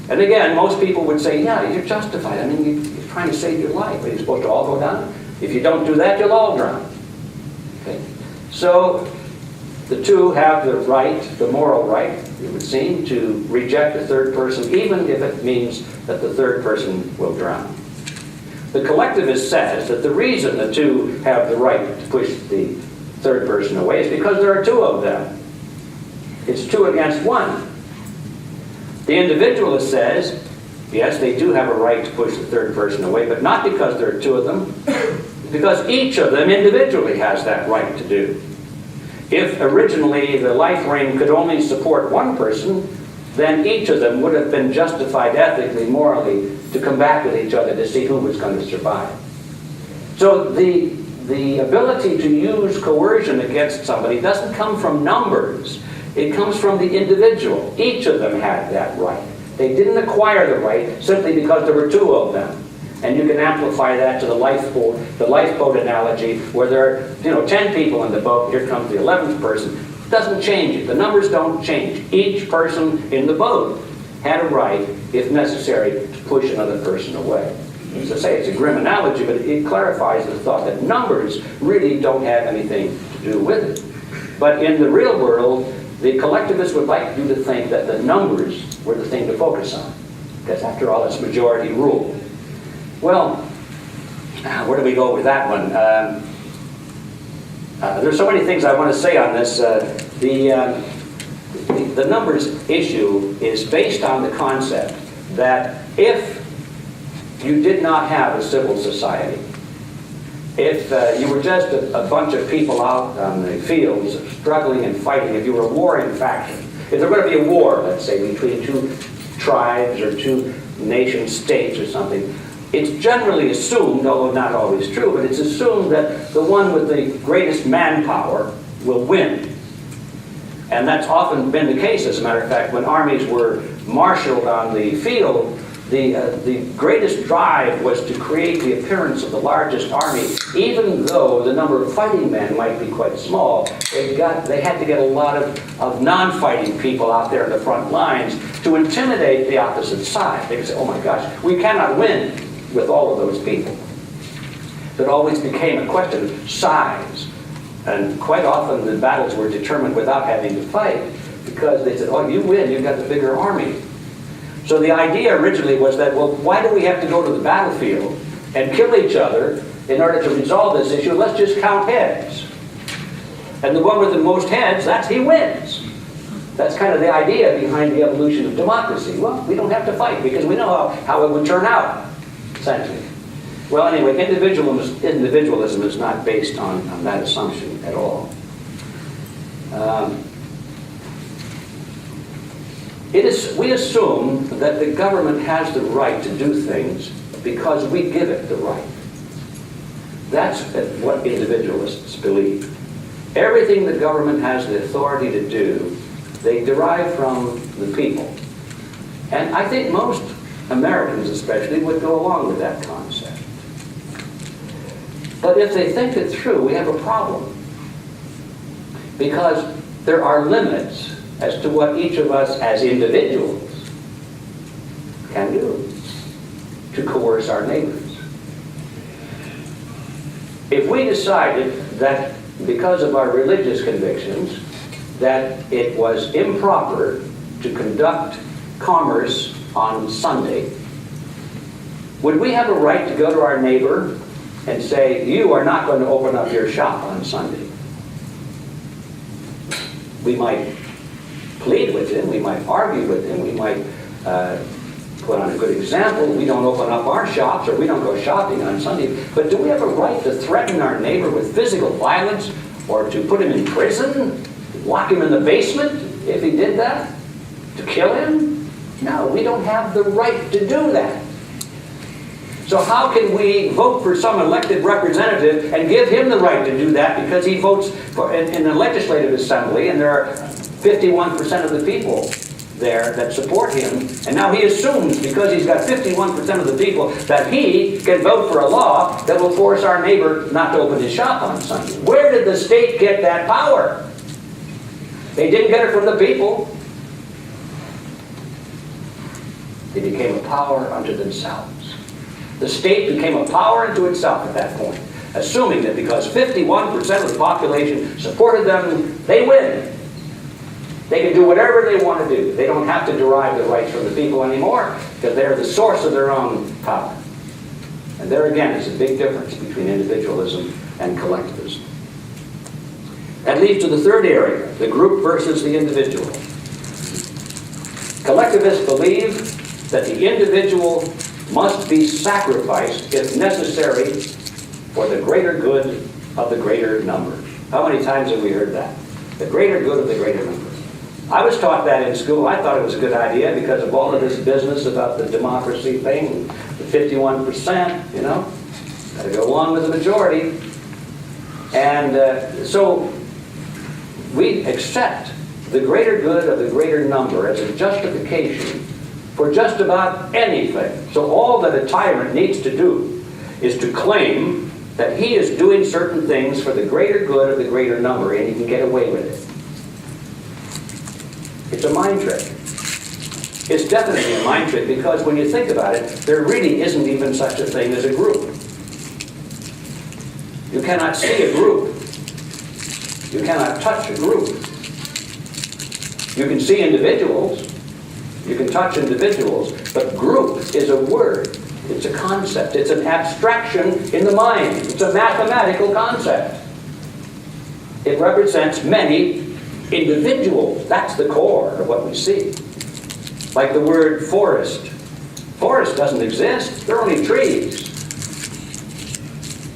And again, most people would say, yeah, you're justified. I mean, you're trying to save your life. Are you supposed to all go down? If you don't do that, you'll all drown. Okay? So the two have the right, the moral right, it would seem, to reject a third person, even if it means that the third person will drown. The collectivist says that the reason the two have the right to push the third person away is because there are two of them. It's two against one. The individualist says, yes, they do have a right to push the third person away, but not because there are two of them, because each of them individually has that right to do. If originally the life ring could only support one person, then each of them would have been justified ethically, morally, to come back with each other to see who was going to survive. So the ability to use coercion against somebody doesn't come from numbers. It comes from the individual. Each of them had that right. They didn't acquire the right simply because there were two of them. And you can amplify that to the lifeboat analogy, where there are 10 people in the boat, here comes the 11th person. It doesn't change it. The numbers don't change. Each person in the boat had a right, if necessary, to push another person away. As I say, it's a grim analogy, but it clarifies the thought that numbers really don't have anything to do with it. But in the real world, the collectivists would like you to think that the numbers were the thing to focus on, because after all, it's majority rule. Well, where do we go with that one? There's so many things I want to say on this. The numbers issue is based on the concept that if you did not have a civil society, if you were just a bunch of people out on the fields struggling and fighting, if you were a warring faction, if there were going to be a war, let's say, between two tribes or two nation states or something, it's generally assumed, although not always true, but it's assumed that the one with the greatest manpower will win. And that's often been the case, as a matter of fact. When armies were marshaled on the field, the greatest drive was to create the appearance of the largest army, even though the number of fighting men might be quite small. They had to get a lot of non-fighting people out there in the front lines to intimidate the opposite side. They could say, oh my gosh, we cannot win with all of those people. It always became a question of size. And quite often the battles were determined without having to fight, because they said, oh, you win, you've got the bigger army. So the idea originally was that, well, why do we have to go to the battlefield and kill each other in order to resolve this issue? Let's just count heads. And the one with the most heads, he wins. That's kind of the idea behind the evolution of democracy. Well, we don't have to fight because we know how it would turn out, essentially. Well, anyway, individualism is not based on that assumption at all. We assume that the government has the right to do things because we give it the right. That's what individualists believe. Everything the government has the authority to do, they derive from the people. And I think most Americans especially would go along with that concept. But if they think it through, we have a problem. Because there are limits as to what each of us as individuals can do to coerce our neighbors. If we decided that because of our religious convictions that it was improper to conduct commerce on Sunday, would we have a right to go to our neighbor and say, you are not going to open up your shop on Sunday? We might plead with him, we might argue with him, we might put on a good example. We don't open up our shops or we don't go shopping on Sunday. But do we have a right to threaten our neighbor with physical violence or to put him in prison, lock him in the basement if he did that, to kill him? No, we don't have the right to do that. So how can we vote for some elected representative and give him the right to do that because he votes for in the legislative assembly and there are 51% of the people there that support him, and now he assumes because he's got 51% of the people that he can vote for a law that will force our neighbor not to open his shop on Sunday. Where did the state get that power? They didn't get it from the people. They became a power unto themselves. The state became a power unto itself at that point, assuming that because 51% of the population supported them, they win. They can do whatever they want to do. They don't have to derive the rights from the people anymore because they're the source of their own power. And there again is a big difference between individualism and collectivism. That leads to the third area, the group versus the individual. Collectivists believe that the individual must be sacrificed if necessary for the greater good of the greater number. How many times have we heard that? The greater good of the greater number. I was taught that in school. I thought it was a good idea because of all of this business about the democracy thing, the 51%, you know, got to go along with the majority. And so we accept the greater good of the greater number as a justification for just about anything. So all that a tyrant needs to do is to claim that he is doing certain things for the greater good of the greater number, and he can get away with it. It's a mind trick. It's definitely a mind trick because when you think about it, there really isn't even such a thing as a group. You cannot see a group. You cannot touch a group. You can see individuals. You can touch individuals, but group is a word. It's a concept. It's an abstraction in the mind. It's a mathematical concept. It represents many individuals. That's the core of what we see. Like the word forest. Forest doesn't exist. They're only trees.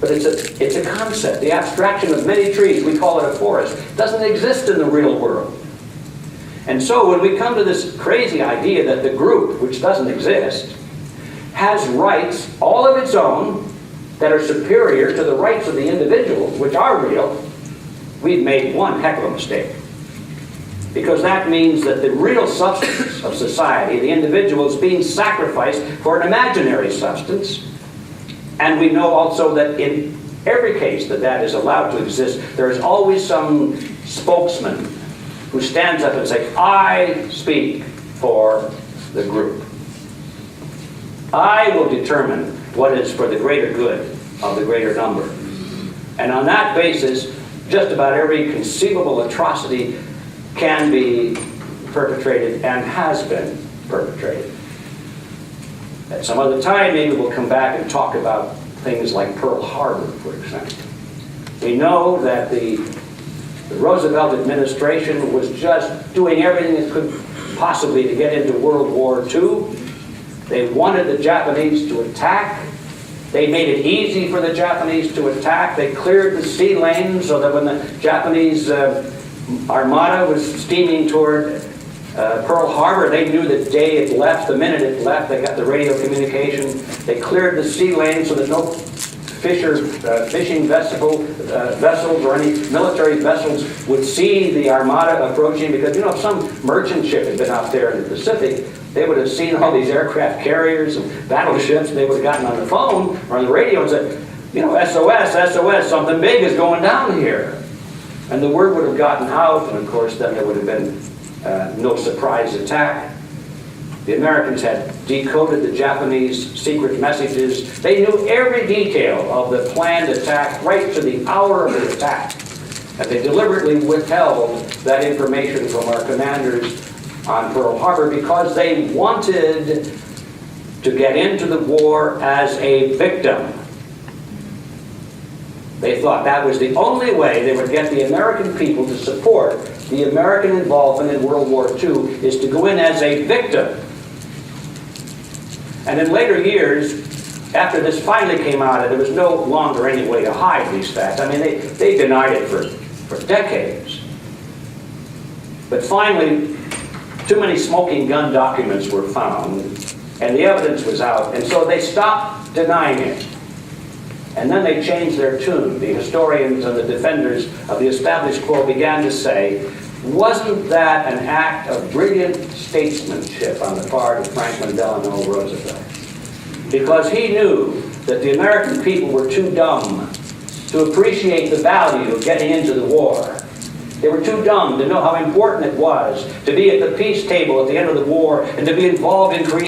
But it's a concept. The abstraction of many trees, we call it a forest, doesn't exist in the real world. And so when we come to this crazy idea that the group, which doesn't exist, has rights all of its own that are superior to the rights of the individual, which are real, we've made one heck of a mistake. Because that means that the real substance of society, the individual, is being sacrificed for an imaginary substance. And we know also that in every case that that is allowed to exist, there is always some spokesman who stands up and says, I speak for the group. I will determine what is for the greater good of the greater number. And on that basis, just about every conceivable atrocity can be perpetrated and has been perpetrated. At some other time, maybe we'll come back and talk about things like Pearl Harbor, for example. We know that the Roosevelt administration was just doing everything it could possibly to get into World War II. They wanted the Japanese to attack. They made it easy for the Japanese to attack. They cleared the sea lanes so that when the Japanese armada was steaming toward Pearl Harbor, they knew the day it left, the minute it left. They got the radio communication. They cleared the sea lanes so that no fishing vessels or any military vessels would see the armada approaching, because, you know, if some merchant ship had been out there in the Pacific, they would have seen all these aircraft carriers and battleships, and they would have gotten on the phone or on the radio and said, you know, SOS, SOS, something big is going down here. And the word would have gotten out, and of course then there would have been no surprise attack. The Americans had decoded the Japanese secret messages. They knew every detail of the planned attack right to the hour of the attack. And they deliberately withheld that information from our commanders on Pearl Harbor because they wanted to get into the war as a victim. They thought that was the only way they would get the American people to support the American involvement in World War II, is to go in as a victim. And in later years, after this finally came out, and there was no longer any way to hide these facts. I mean, they denied it for decades. But finally, too many smoking gun documents were found, and the evidence was out, and so they stopped denying it. And then they changed their tune. The historians and the defenders of the established quo began to say, wasn't that an act of brilliant statesmanship on the part of Franklin Delano Roosevelt? Because he knew that the American people were too dumb to appreciate the value of getting into the war. They were too dumb to know how important it was to be at the peace table at the end of the war and to be involved in creating